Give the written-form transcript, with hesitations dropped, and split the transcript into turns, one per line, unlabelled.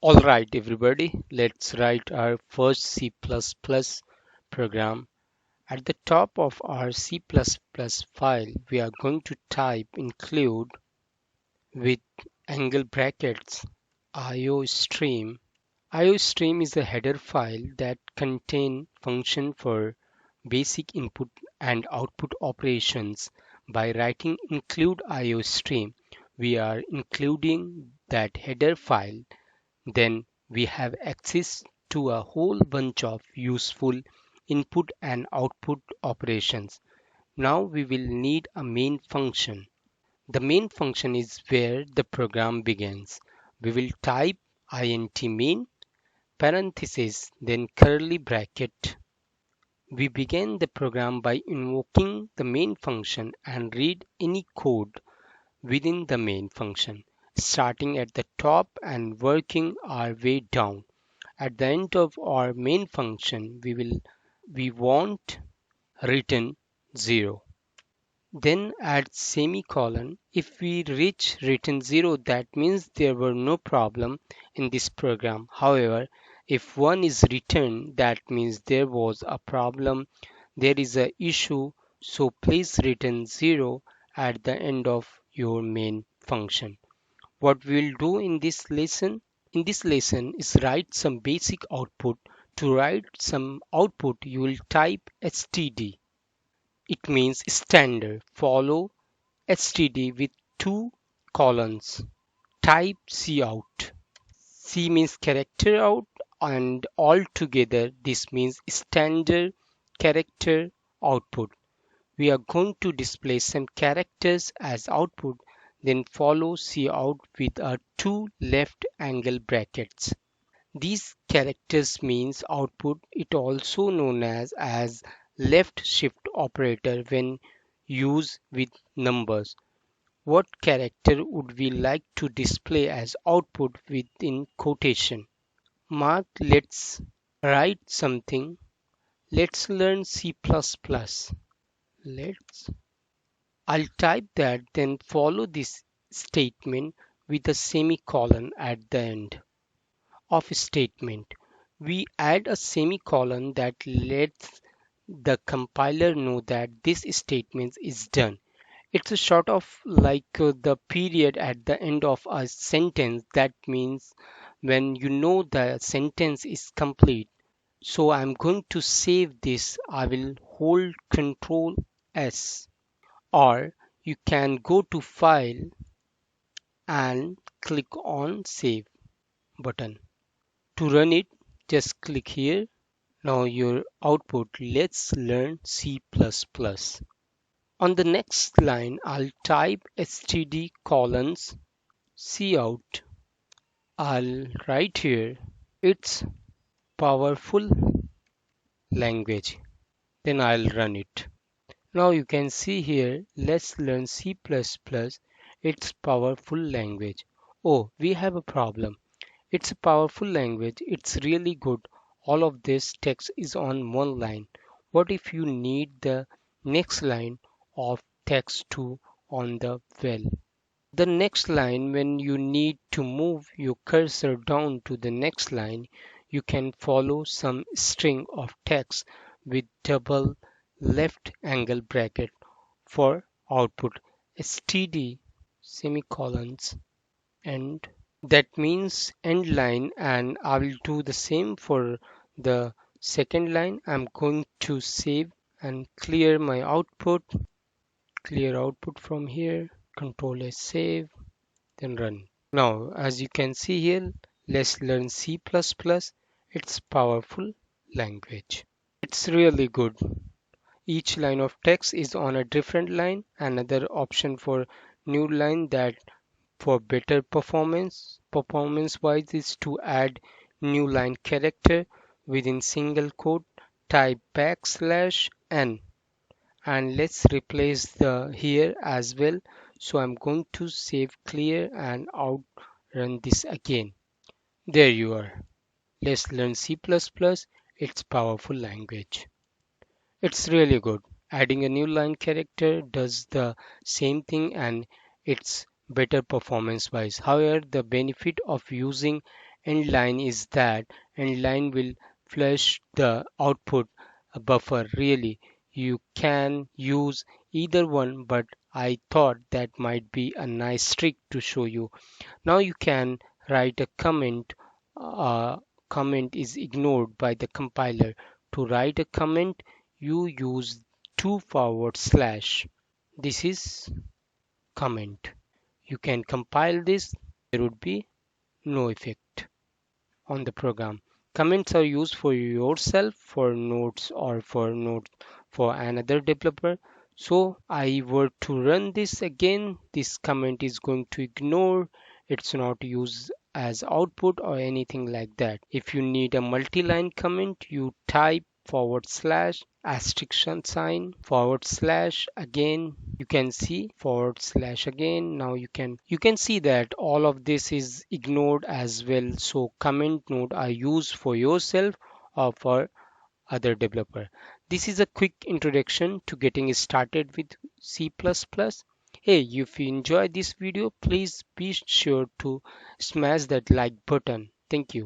Alright everybody, let's write our first C++ program. At the top of our C++ file, we are going to type include with angle brackets IOStream. IOStream is a header file that contains function for basic input and output operations. By writing include IOStream, we are including that header file. Then we have access to a whole bunch of useful input and output operations. Now we will need a main function. The main function is where the program begins. We will type int main parenthesis then curly bracket. We begin the program by invoking the main function and read any code within the main function, starting at the top and working our way down. At the end of our main function, we want return 0. Then add semicolon. If we reach return 0, that means there were no problem in this program. However, if 1 is returned, that means there was a problem, there is a issue, so please return 0 at the end of your main function. What we'll do in this lesson? In this lesson is write some basic output. To write some output, you will type std. It means standard. Follow std with two colons. Type cout. C means character out and all together this means standard character output. We are going to display some characters as output, then follow cout with our two left angle brackets. These characters means output. It also known as left shift operator when used with numbers. What character would we like to display as output within quotation? Mark, let's write something. Let's learn C++. Let's I'll type that, then follow this statement with a semicolon at the end of a statement. We add a semicolon that lets the compiler know that this statement is done. It's a sort of like the period at the end of a sentence. That means when you know the sentence is complete. So I'm going to save this. I will hold Control S. Or you can go to File and click on Save button. To run it, just click here. Now your output, let's learn C++. On the next line, I'll type std colons cout. I'll write here, it's powerful language. Then I'll run it. Now you can see here, let's learn C++, it's powerful language. Oh, we have a problem. It's a powerful language. It's really good. All of this text is on one line. What if you need the next line of text to on the well? The next line, when you need to move your cursor down to the next line, you can follow some string of text with double left angle bracket for output std semicolons and that means end line, and I will do the same for the second line. I'm going to save and clear my output, clear output from here, Control S, save, then run. Now as you can see here, let's learn C++. It's powerful language. It's really good. Each line of text is on a different line. Another option for new line that for better performance wise is to add new line character within single quote. Type \n and let's replace the here as well. So I'm going to save, clear and out, run this again. There you are. Let's learn C++. It's powerful language. It's really good. Adding a new line character does the same thing and it's better performance wise. However, the benefit of using End line is that end line will flush the output buffer. Really, you can use either one, but I thought that might be a nice trick to show you. Now you can write a comment. Comment is ignored by the compiler. To write a comment, you use two forward slash. This is comment. You can compile this. There would be no effect on the program. Comments are used for yourself, for notes, or for note for another developer. So I were to run this again, this comment is going to ignore. It's not used as output or anything like that. If you need a multi-line comment, you type forward slash asterisk sign forward slash again. You can see forward slash again. Now you can see that all of this is ignored as well. So comment node are used for yourself or for other developer. This is a quick introduction to getting started with C++. Hey, if you enjoyed this video, please be sure to smash that like button. Thank you.